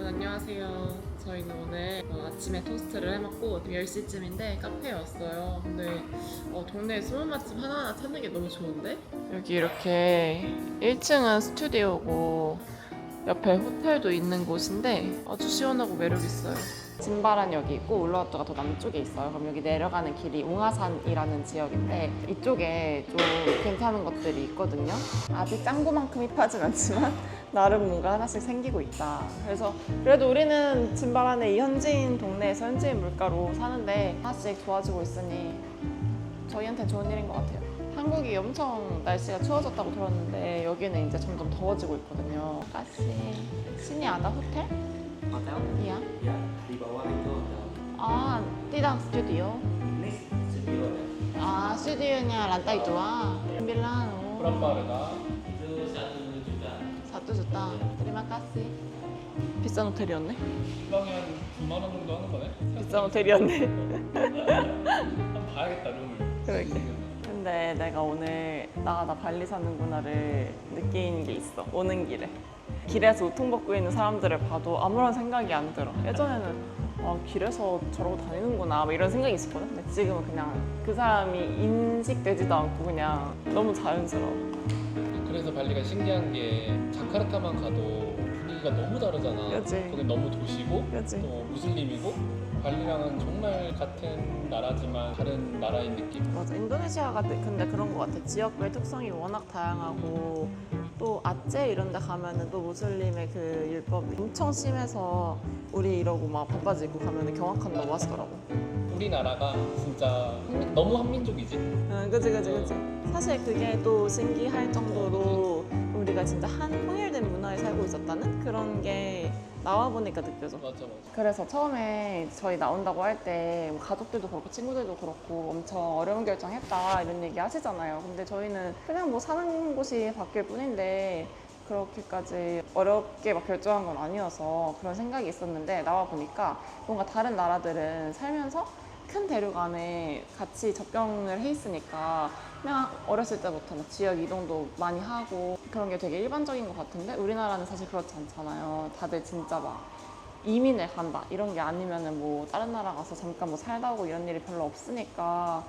여러분 안녕하세요. 저희는 오늘 아침에 토스트를 해먹고 10시쯤인데 카페에 왔어요. 근데 동네에 숨은 맛집 하나하나 찾는 게 너무 좋은데? 여기 이렇게 1층은 스튜디오고 옆에 호텔도 있는 곳인데 아주 시원하고 매력있어요. 진바란역이 있고 울라와토가 더 남쪽에 있어요. 그럼 여기 내려가는 길이 웅하산이라는 지역인데 이쪽에 좀 괜찮은 것들이 있거든요. 아직 짱구만큼 힙하진 않지만 나름 뭔가 하나씩 생기고 있다. 그래서 그래도 우리는 진바란의 이 현지인 동네에서 현지인 물가로 사는데 하나씩 좋아지고 있으니 저희한테 좋은 일인 것 같아요. 한국이 엄청 날씨가 추워졌다고 들었는데 여기는 이제 점점 더워지고 있거든요. kasih. Sini ada hotel? Hotel? Iya. Ya, di bawah itu hotel. Ah, tidak studio. Ini studio ya. Ah, studionya lantai 2. 9. Berapa harga? Itu 1 juta. 1 juta. Terima kasih. 비싼 호텔이었네. 주방에 한 9만 원 정도 하는 거네? 비싼 호텔이었네. 한번 봐야겠다 룸을. 그러게. 근데 내가 오늘 나 발리 사는구나를 느낀 게 있어. 오는 길에. 길에서 우통 벗고 있는 사람들을 봐도 아무런 생각이 안 들어. 예전에는 길에서 저러고 다니는구나 이런 생각이 있었거든. 근데 지금은 그냥 그 사람이 인식되지도 않고 그냥 너무 자연스러워. 그래서 발리가 신기한 게 자카르타만 가도 분위기가 너무 다르잖아. 그치. 거긴 너무 도시고 그치. 또 무슬림이고 발리랑은 정말 같은 나라지만 다른 나라인 느낌? 맞아. 인도네시아가 근데 그런 것 같아. 지역별 특성이 워낙 다양하고 또 아제 이런 데 가면은 또 무슬림의 그 율법이 엄청 심해서 우리 이러고 막 반바지 입고 가면은 경악한다고 하시더라고. 우리나라가 진짜 너무 한민족이지? 응, 그치. 사실 그게 또 신기할 정도로 우리가 진짜 한 통일된 문화에 살고 있었다는 그런 게 나와 보니까 느껴져. 맞아. 그래서 처음에 저희 나온다고 할 때 가족들도 그렇고 친구들도 그렇고 엄청 어려운 결정했다 이런 얘기 하시잖아요. 근데 저희는 그냥 뭐 사는 곳이 바뀔 뿐인데 그렇게까지 어렵게 막 결정한 건 아니어서 그런 생각이 있었는데 나와 보니까 뭔가 다른 나라들은 살면서 큰 대륙 안에 같이 접경을 해 있으니까 그냥 어렸을 때부터 막 지역 이동도 많이 하고 그런 게 되게 일반적인 것 같은데 우리나라는 사실 그렇지 않잖아요. 다들 진짜 막 이민을 간다 이런 게 아니면은 뭐 다른 나라 가서 잠깐 뭐 살다 오고 이런 일이 별로 없으니까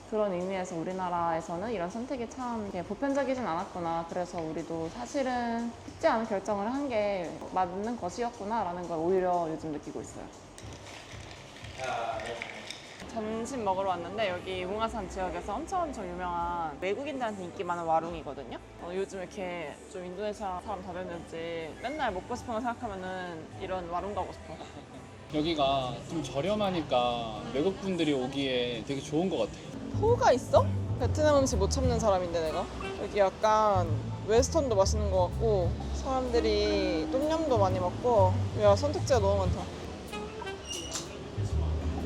그런 의미에서 우리나라에서는 이런 선택이 참 보편적이진 않았구나. 그래서 우리도 사실은 쉽지 않은 결정을 한 게 맞는 것이었구나 라는 걸 오히려 요즘 느끼고 있어요. 점심 먹으러 왔는데 여기 웅하산 지역에서 엄청 유명한 외국인들한테 인기 많은 와룽이거든요. 요즘 이렇게 좀 인도네시아 사람 다 됐는지 맨날 먹고 싶은 거 생각하면은 이런 와룽 가고 싶어. 여기가 좀 저렴하니까 외국분들이 오기에 되게 좋은 것 같아. 포가 있어? 베트남 음식 못 참는 사람인데 내가 여기 약간 웨스턴도 맛있는 것 같고 사람들이 똠얌도 많이 먹고 야 선택지가 너무 많다.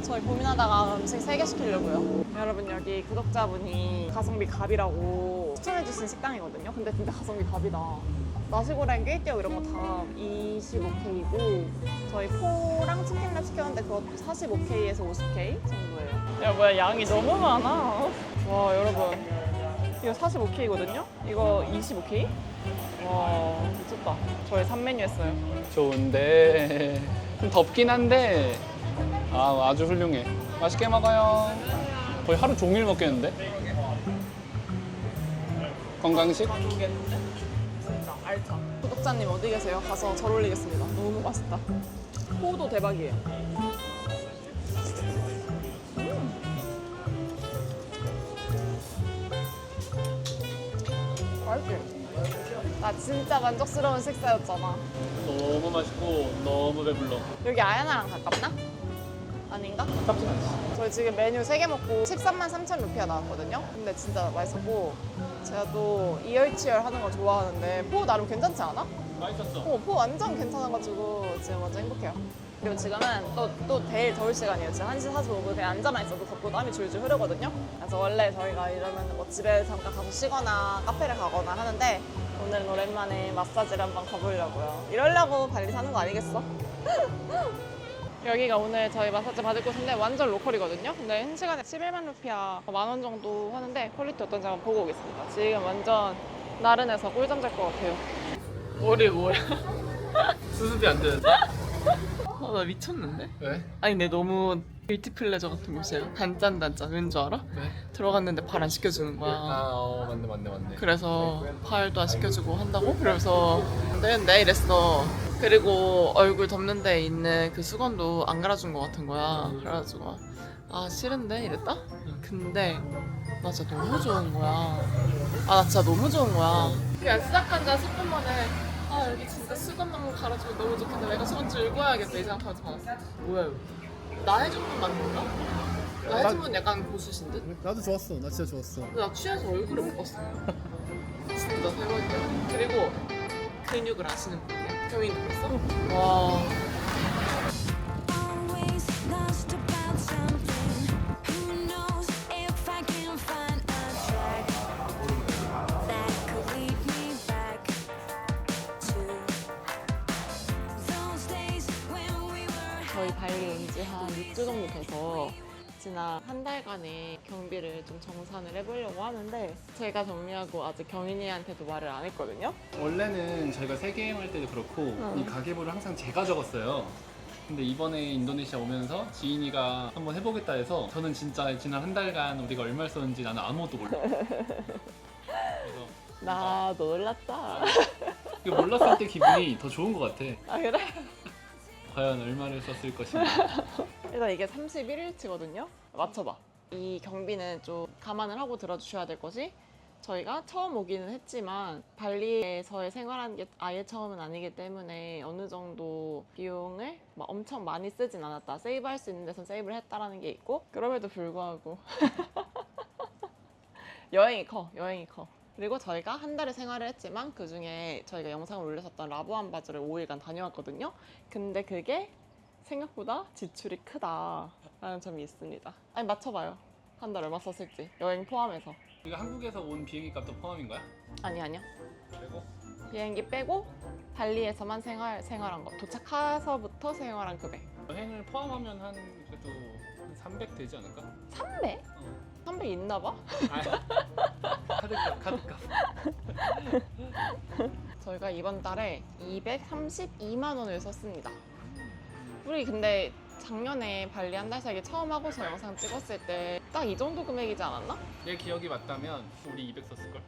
저희 고민하다가 음식 3개 시키려고요. 여러분 여기 구독자분이 가성비 갑이라고 추천해주신 식당이거든요. 근데 진짜 가성비 갑이다. 나시고랭, 꾀띠오 이런 거 다 25K이고 저희 포랑 치킨을 시켰는데 그것도 45K에서 50K 정도예요. 야 뭐야 양이 너무 많아. 와 여러분 이거 45K거든요? 이거 25K? 와 미쳤다. 저희 3메뉴 했어요. 좋은데 좀 덥긴 한데 아주 훌륭해. 맛있게 먹어요. 거의 하루 종일 먹겠는데? 건강식? 가져오겠는데? 진짜 알차. 구독자님 어디 계세요? 가서 절 올리겠습니다. 너무 맛있다. 포도 대박이에요. 맛있지? 나 진짜 만족스러운 식사였잖아. 너무 맛있고 너무 배불러. 여기 아야나랑 가깝나? 아닌가? 가깝진 않지. 저희 지금 메뉴 3개 먹고 13만 3천 루피아 나왔거든요. 근데 진짜 맛있었고 제가 또 이열치열 하는 거 좋아하는데 포 나름 괜찮지 않아? 맛있었어. 포 완전 괜찮아가지고 지금 완전 행복해요. 그리고 지금은 또 제일 더울 시간이에요. 지금 1시 45분 그냥 앉아만 있어도 덥고 땀이 줄줄 흐르거든요. 그래서 원래 저희가 이러면 뭐 집에 잠깐 가서 쉬거나 카페를 가거나 하는데 오늘은 오랜만에 마사지를 한번 가보려고요. 이러려고 발리 사는 거 아니겠어? 여기가 오늘 저희 마사지 받을 곳인데 완전 로컬이거든요. 근데 1시간에 11만 루피아 10,000원 정도 하는데 퀄리티 어떤지 한번 보고 오겠습니다. 지금 완전 나른해서 꿀잠 잘 것 같아요. 머리 뭐야? 수습이 안 되는데? 나 미쳤는데? 왜? 아니 근데 너무 길티 플레저 같은 곳이야. 단짠단짠. 왠 줄 알아? 왜? 들어갔는데 발 안 씻겨주는 거야. 맞네. 그래서 발도 안 씻겨주고 한다고? 그래서 안 되는데 이랬어. 그리고 얼굴 덮는 데 있는 그 수건도 안 갈아준 거 같은 거야. 그래가지고 아 싫은데 이랬다? 근데 나 진짜 너무 좋은 거야. 아 나 진짜 너무 좋은 거야. 그냥 시작한 지 10분 만에 아 여기 진짜 수건 너무 갈아주고 너무 좋겠다. 내가 수건 들고 와야겠다 이 생각하면서 받았어. 뭐야 이거? 나 해준 분 맞는 건가? 나 해준 분 약간 고수신 듯? 나도 좋았어. 나 진짜 좋았어. 근데 나 취해서 얼굴을 못 봤어. 진짜 대박이야. 그리고 근육을 아시는 분이야. 경인 들었어? 와. Always lost about something. Who knows if I can find a track that could lead me back to those days when we were. 저희 발리 온 지 한 6주 정도 돼서 지난 한 달간의 경비를 좀 정산을 해보려고 하는데 제가 정리하고 아직 경인이한테도 말을 안 했거든요. 원래는 저희가 세계여행할 때도 그렇고 이 가계부를 항상 제가 적었어요. 근데 이번에 인도네시아 오면서 지인이가 한번 해보겠다 해서 저는 진짜 지난 한 달간 우리가 얼마를 썼는지 나는 아무것도 몰라. 그래서 나도 놀랐다. 이거 몰랐을 때 기분이 더 좋은 것 같아. 아 그래? 과연 얼마를 썼을 것인가. 일단 이게 31일치거든요. 맞춰봐. 이 경비는 좀 감안을 하고 들어주셔야 될 것이 저희가 처음 오기는 했지만 발리에서의 생활하는 게 아예 처음은 아니기 때문에 어느 정도 비용을 막 엄청 많이 쓰진 않았다. 세이브할 수 있는 데선 세이브를 했다라는 게 있고 그럼에도 불구하고 여행이 커. 그리고 저희가 한 달을 생활을 했지만 그 중에 저희가 영상을 올렸었던 라부안 바즈를 5일간 다녀왔거든요. 근데 그게 생각보다 지출이 크다라는 점이 있습니다. 아니 맞춰봐요. 한 달 얼마 썼을지 여행 포함해서. 이거 한국에서 온 비행기 값도 포함인 거야? 아니요. 그리고 비행기 빼고 발리에서만 생활한 거. 도착해서부터 생활한 금액. 여행을 포함하면 한 그래도 한 300 되지 않을까? 300? 어. 300 있나 봐? 카드값. 저희가 이번 달에 232만 원을 썼습니다. 우리 근데 작년에 발리 한 달 살기 처음 하고서 영상 찍었을 때 딱 이 정도 금액이지 않았나? 내 기억이 맞다면 우리 200 썼을걸?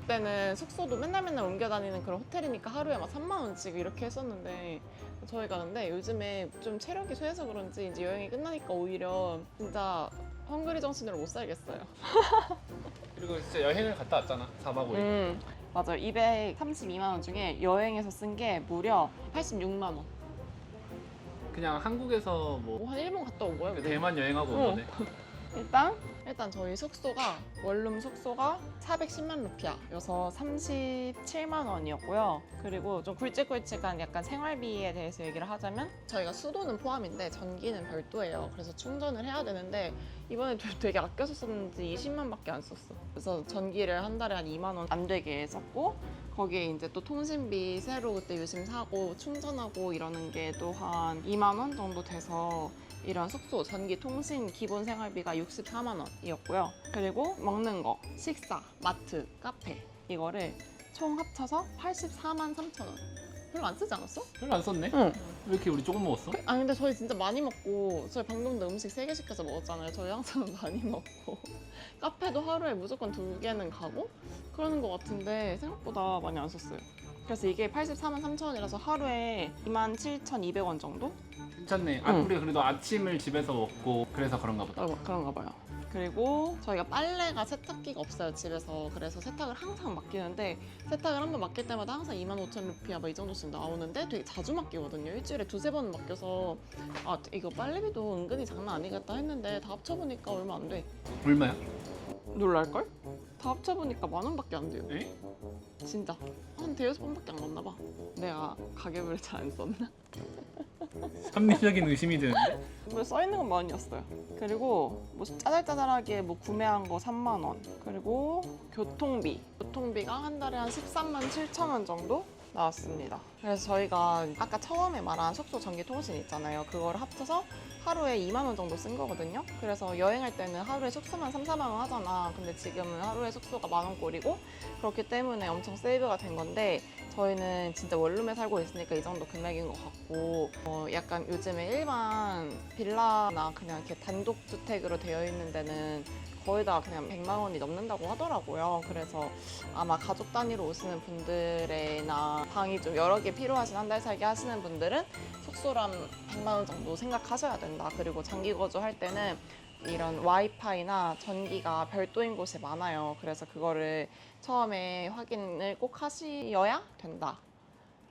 그때는 숙소도 맨날 옮겨 다니는 그런 호텔이니까 하루에 막 3만 원씩 이렇게 했었는데 저희가 근데 요즘에 좀 체력이 쇠해서 그런지 이제 여행이 끝나니까 오히려 진짜 헝그리 정신으로 못 살겠어요. 그리고 진짜 여행을 갔다 왔잖아. 4박 5일. 맞아요. 232만 원 중에 여행에서 쓴 게 무려 86만 원. 그냥 한국에서 뭐 한 일본 갔다 온 거예요. 그때. 대만 여행하고 온 거네. 일단 저희 숙소가 원룸 숙소가 410만 루피아여서 37만 원이었고요. 그리고 좀 굵직굵직한 약간 생활비에 대해서 얘기를 하자면 저희가 수도는 포함인데 전기는 별도예요. 그래서 충전을 해야 되는데 이번에 되게 아껴서 썼는지 20만밖에 안 썼어. 그래서 전기를 한 달에 한 2만 원 안 되게 썼고 거기에 이제 또 통신비 새로 그때 요즘 사고 충전하고 이러는 게 또 한 2만 원 정도 돼서 이런 숙소, 전기, 통신, 기본 생활비가 64만 원이었고요. 그리고 먹는 거, 식사, 마트, 카페 이거를 총 합쳐서 84만 3천 원. 별로 안 쓰지 않았어? 별로 안 썼네? 응. 왜 이렇게 우리 조금 먹었어? 아니 근데 저희 진짜 많이 먹고 저희 방금도 음식 3개 시켜서 먹었잖아요. 저희 항상 많이 먹고 카페도 하루에 무조건 2개는 가고 그러는 것 같은데 생각보다 많이 안 썼어요. 그래서 이게 84만 3천 원이라서 하루에 27,200원 정도? 괜찮네. 응. 우리 그래도 아침을 집에서 먹고 그래서 그런가 보다. 그런가 봐요. 그리고 저희가 빨래가 세탁기가 없어요 집에서. 그래서 세탁을 항상 맡기는데 세탁을 한 번 맡길 때마다 항상 25,000 루피아 막 이 정도씩 나오는데 되게 자주 맡기거든요. 일주일에 2-3번 맡겨서 아 이거 빨래비도 은근히 장난 아니겠다 했는데 다 합쳐보니까 얼마 안 돼. 얼마야? 놀랄걸? 다 합쳐보니까 10,000원밖에 안 돼요. 에? 진짜 한 5-6번밖에 안 갔나 봐. 내가 가계부를 잘 안 썼나? 합리적인 의심이 드는데? 뭐 써있는 건 10,000원이었어요. 그리고 뭐 짜잘짜잘하게 뭐 구매한 거 3만 원. 그리고 교통비가 한 달에 한 13만 7천 원 정도 나왔습니다. 그래서 저희가 아까 처음에 말한 숙소, 전기, 통신 있잖아요. 그거를 합쳐서 하루에 2만 원 정도 쓴 거거든요. 그래서 여행할 때는 하루에 숙소만 3-4만 원 하잖아. 근데 지금은 하루에 숙소가 10,000원꼴이고 그렇기 때문에 엄청 세이브가 된 건데 저희는 진짜 원룸에 살고 있으니까 이 정도 금액인 것 같고 약간 요즘에 일반 빌라나 그냥 이렇게 단독주택으로 되어 있는 데는 거의 다 그냥 100만 원이 넘는다고 하더라고요. 그래서 아마 가족 단위로 오시는 분들이나 방이 좀 여러 개 필요하신 한 달 살기 하시는 분들은 숙소랑 100만 원 정도 생각하셔야 된다. 그리고 장기 거주할 때는 이런 와이파이나 전기가 별도인 곳이 많아요. 그래서 그거를 처음에 확인을 꼭 하셔야 된다.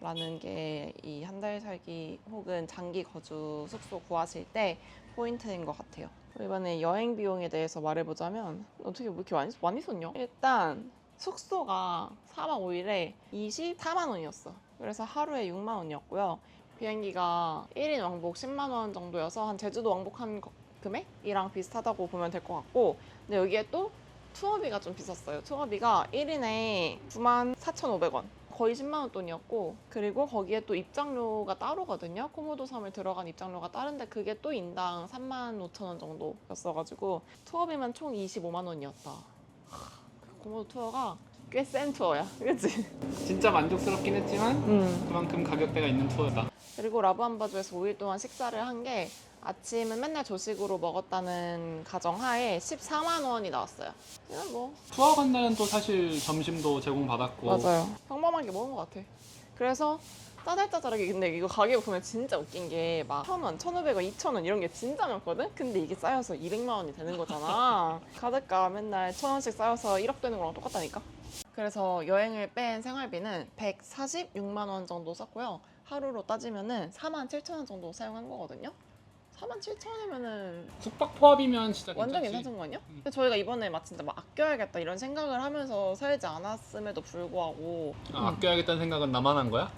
라는 게 이 한 달 살기 혹은 장기 거주 숙소 구하실 때 포인트인 것 같아요. 이번에 여행 비용에 대해서 말해보자면 어떻게 뭐 이렇게 많이 썼냐? 일단 숙소가 4박 5일에 24만 원이었어. 그래서 하루에 6만 원이었고요. 비행기가 1인 왕복 10만 원 정도여서 한 제주도 왕복한 금액이랑 비슷하다고 보면 될 것 같고, 근데 여기에 또 투어비가 좀 비쌌어요. 투어비가 1인에 94,500원. 거의 10만 원 돈이었고, 그리고 거기에 또 입장료가 따로거든요. 코모도 섬을 들어간 입장료가 다른데 그게 또 인당 35,000원 정도였어가지고 투어비만 총 25만 원이었다. 코모도 투어가 꽤 센 투어야, 그치? 진짜 만족스럽긴 했지만 그만큼 가격대가 있는 투어다. 그리고 라부안바주에서 5일 동안 식사를 한 게 아침은 맨날 조식으로 먹었다는 가정하에 14만 원이 나왔어요. 그냥 뭐 투어 간 날은 또 사실 점심도 제공받았고. 맞아요. 평범하게 먹은 것 같아. 그래서 짜잘짜잘하게, 근데 이거 가격 보면 진짜 웃긴 게 막 1,000원, 1,500원, 2,000원 이런 게 진짜 많거든? 근데 이게 쌓여서 200만 원이 되는 거잖아. 카드가 맨날 1,000원씩 쌓여서 1억 되는 거랑 똑같다니까? 그래서 여행을 뺀 생활비는 146만 원 정도 썼고요. 하루로 따지면은 47,000원 정도 사용한 거거든요. 47,000원이면은 숙박 포함이면 진짜 완전 괜찮지. 괜찮은 거 아니야? 근데 저희가 이번에 막 진짜 막 아껴야겠다 이런 생각을 하면서 살지 않았음에도 불구하고 아껴야겠다는 생각은 나만 한 거야?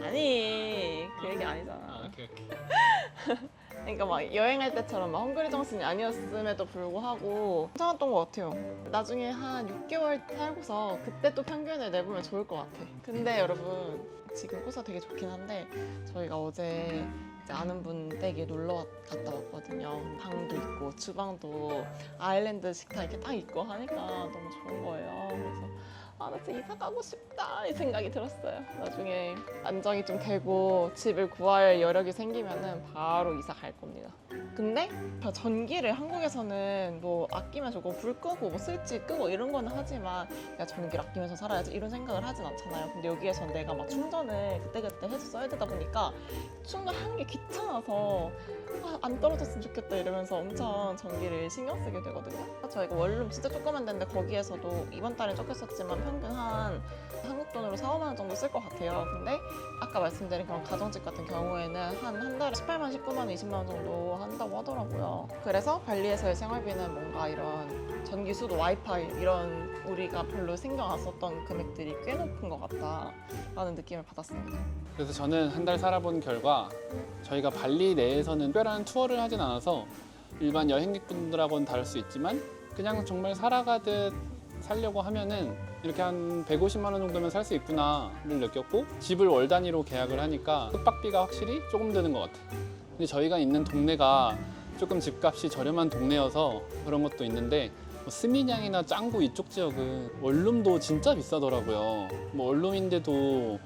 아니 그 얘기 아니잖아. 오케이. 그러니까 막 여행할 때처럼 막 헝그리 정신이 아니었음에도 불구하고 괜찮았던 것 같아요. 나중에 한 6개월 살고서 그때 또 평균을 내보면 좋을 것 같아. 근데 여러분 지금 코스가 되게 좋긴 한데 저희가 어제 이제 아는 분 댁에 놀러 갔다 왔거든요. 방도 있고 주방도 아일랜드 식탁 이렇게 딱 있고 하니까 너무 좋은 거예요. 그래서 아, 나 진짜 이사 가고 싶다 이 생각이 들었어요. 나중에 안정이 좀 되고 집을 구할 여력이 생기면은 바로 이사 갈 겁니다. 근데 전기를 한국에서는 뭐 아끼면서 불 끄고 뭐 스위치 끄고 이런 거는 하지만 야 전기를 아끼면서 살아야지 이런 생각을 하진 않잖아요. 근데 여기에선 내가 막 충전을 그때그때 해서 써야 되다 보니까 충전하는 게 귀찮아서 아, 안 떨어졌으면 좋겠다 이러면서 엄청 전기를 신경 쓰게 되거든요. 저희가 원룸 진짜 조그만 데인데 거기에서도 이번 달에 적혔었지만 평균 한 한국 돈으로 4, 5만 원 정도 쓸 것 같아요. 근데 아까 말씀드린 그런 가정집 같은 경우에는 한 달에 18만, 19만 원, 20만 원 정도 한다고 하더라고요. 그래서 발리에서의 생활비는 뭔가 이런 전기수도 와이파이 이런 우리가 별로 신경 안 썼던 금액들이 꽤 높은 것 같다라는 느낌을 받았습니다. 그래서 저는 한 달 살아본 결과 저희가 발리 내에서는 특별한 투어를 하진 않아서 일반 여행객분들하고는 다를 수 있지만 그냥 정말 살아가듯 살려고 하면은 이렇게 한 150만 원 정도면 살 수 있구나를 느꼈고, 집을 월 단위로 계약을 하니까 숙박비가 확실히 조금 드는 것 같아요. 근데 저희가 있는 동네가 조금 집값이 저렴한 동네여서 그런 것도 있는데 뭐 스미냥이나 짱구 이쪽 지역은 원룸도 진짜 비싸더라고요. 뭐 원룸인데도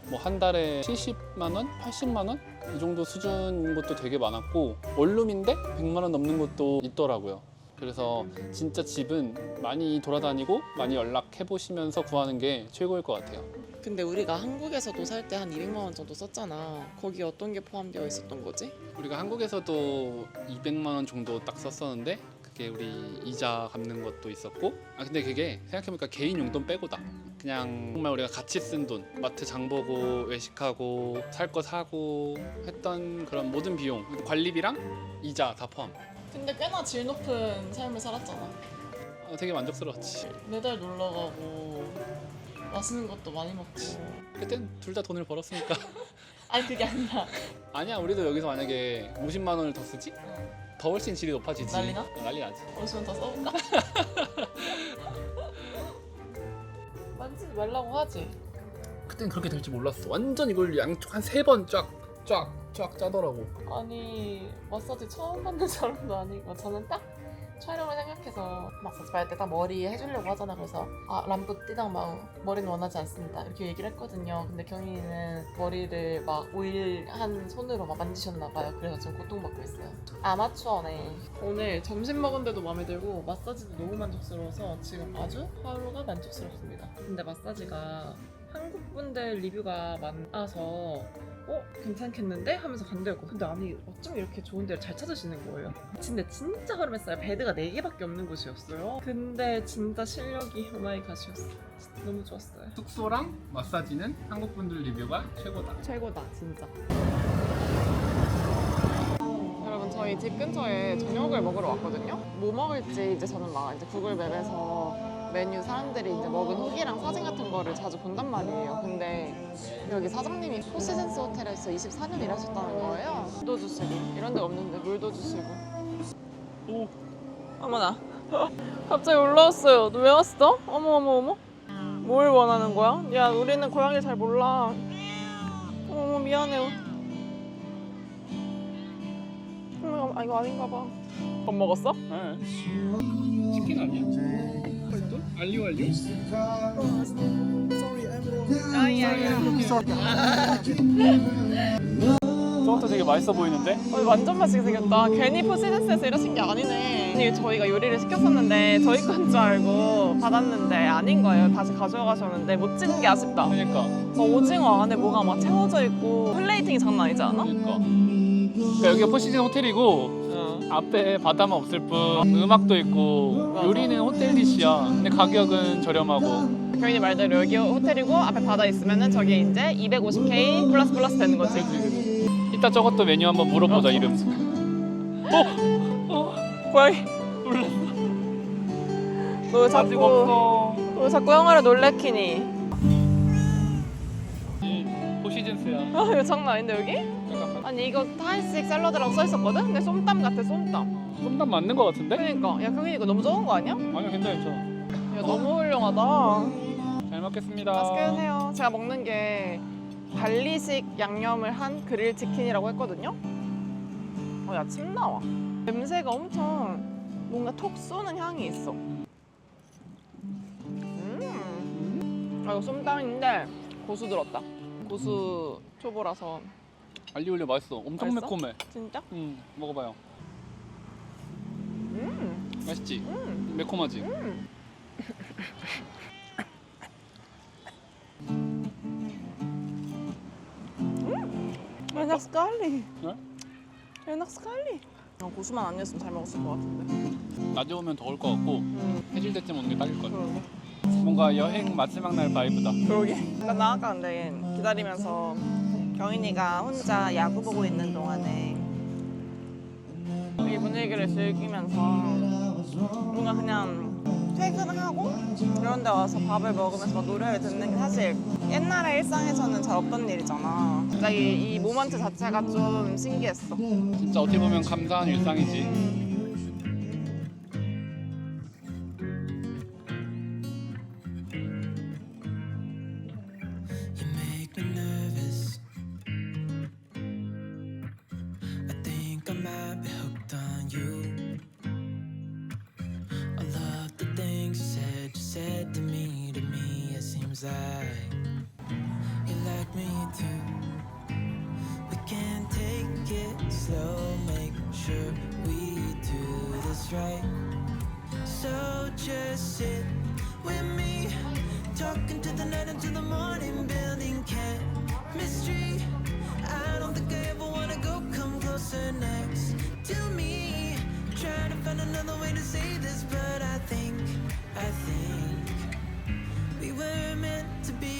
뭐 한 달에 70만 원, 80만 원 이 정도 수준인 것도 되게 많았고 원룸인데 100만 원 넘는 것도 있더라고요. 그래서 진짜 집은 많이 돌아다니고 많이 연락해 보시면서 구하는 게 최고일 것 같아요. 근데 우리가 한국에서도 살 때 한 200만 원 정도 썼잖아. 거기 어떤 게 포함되어 있었던 거지? 우리가 한국에서도 200만 원 정도 딱 썼었는데 그게 우리 이자 갚는 것도 있었고, 근데 그게 생각해보니까 개인 용돈 빼고다. 그냥 정말 우리가 같이 쓴 돈, 마트 장 보고 외식하고 살 거 사고 했던 그런 모든 비용, 관리비랑 이자 다 포함. 근데 꽤나 질 높은 삶을 살았잖아. 되게 만족스러웠지. 매달 놀러 가고 맛있는 것도 많이 먹고. 그땐 둘 다 돈을 벌었으니까. 아니 그게 아니라 아니야, 우리도 여기서 만약에 50만 원을 더 쓰지? 더 훨씬 질이 높아지지. 난리 나? 난리 나지. 오시면 더 써볼까? 만지지 말라고 하지. 그땐 그렇게 될 줄 몰랐어. 완전 이걸 양쪽 한 3번 쫙 짜더라고. 아니 마사지 처음 받는 사람도 아니고 저는 딱 촬영을 생각해서 마사지 받을 때 딱 머리 해주려고 하잖아. 그래서 람프 띠당 막 머리는 원하지 않습니다 이렇게 얘기를 했거든요. 근데 경희는 머리를 막 오일한 손으로 막 만지셨나 봐요. 그래서 지금 고통받고 있어요. 아마추어네. 오늘 점심 먹은데도 마음에 들고 마사지도 너무 만족스러워서 지금 아주 하루가 만족스럽습니다. 근데 마사지가 한국 분들 리뷰가 많아서 괜찮겠는데? 하면서 간대였고 근데 아니 어쩜 이렇게 좋은 데를 잘 찾으시는 거예요. 근데 진짜 허름했어요. 베드가 4개밖에 없는 곳이었어요. 근데 진짜 실력이 오마이갓이었어요. 너무 좋았어요. 숙소랑 마사지는 한국 분들 리뷰가 최고다. 최고다 진짜. 여러분 저희 집 근처에 저녁을 먹으러 왔거든요. 뭐 먹을지 이제 저는 막 이제 구글 맵에서 메뉴 사람들이 이제 먹은 후기랑 사진 같은 거를 자주 본단 말이에요. 근데 여기 사장님이 포시즌스 호텔에서 24년 일하셨다는 거예요. 물도 주시고 이런 데 없는데 물도 주시고. 오. 어머나. 갑자기 올라왔어요. 너 왜 왔어? 어머. 뭘 원하는 거야? 야 우리는 고양이 잘 몰라. 어머 미안해. 이거 아닌가 봐. 밥 먹었어? 네. 치킨 아니야? 또? 알리오? 저것도 되게 맛있어 보이는데? 완전 맛있게 생겼다. 괜히 포시즌스에서 이러신 게 아니네. 아니, 저희가 요리를 시켰었는데 저희 건 줄 알고 받았는데 아닌 거예요. 다시 가져가셨는데 못 찍은 게 아쉽다. 그러니까. 오징어 안에 뭐가 막 채워져 있고 플레이팅이 장난 아니지 않아? 그러니까 여기가 포시즌 호텔이고 앞에 바다만 없을 뿐 음악도 있고 맞아. 요리는 호텔 디시야. 근데 가격은 저렴하고. 경인이 말대로 여기 호텔이고 앞에 바다 있으면은 저게 이제 250K 플러스 되는 거지. 이따 저것도 메뉴 한번 물어보자. 이름. 고양이. 놀랐어. 너 아직 자꾸 없어. 너 자꾸 영화를 놀래키니. 포시즌스야. 이거 장난 아닌데 여기? 잠깐만. 아니 이거 타이식 샐러드라고 써 있었거든? 근데 쏨땀 같아 쏨땀. 솜담 맞는 거 같은데? 그러니까 야 경인이 이거 너무 적은 거 아니야? 아니요, 괜찮죠. 야 너무 훌륭하다. 잘 먹겠습니다. 맛있게 드세요. 제가 먹는 게 발리식 양념을 한 그릴 치킨이라고 했거든요. 야 침 나와. 냄새가 엄청 뭔가 톡 쏘는 향이 있어. 이거 쏨땀인데 고수 들었다. 고수 초보라서. 알리올리오 맛있어. 엄청 맛있어? 매콤해. 진짜? 먹어봐요. 맛있지? 매콤하지? Enak sekali. 네? enak sekali. 고수만 안 냈으면 잘 먹었을 것 같은데. 낮에 오면 더울 것 같고 해질 때쯤 오는 게 딱일 것 같아. 그러게. 뭔가 여행 마지막 날 바이브다. 그러게. 나 아까 근데 기다리면서 경인이가 혼자 야구 보고 있는 동안에 이 분위기를 즐기면서 뭔가 그냥 퇴근하고 이런 데 와서 밥을 먹으면서 막 노래를 듣는 게 사실 옛날의 일상에서는 잘 없던 일이잖아. 갑자기 이 모먼트 자체가 좀 신기했어. 진짜 어떻게 보면 감사한 일상이지. You make me nervous. I think I might be hooked on you. All of the things you said to me, it seems like you like me too. We can take it slow, make sure we do this right. So just sit with me, talking to the night until the morning, building chemistry. I don't think I ever wanna go come closer next to me. Trying to find another way to say this, but I think we were meant to be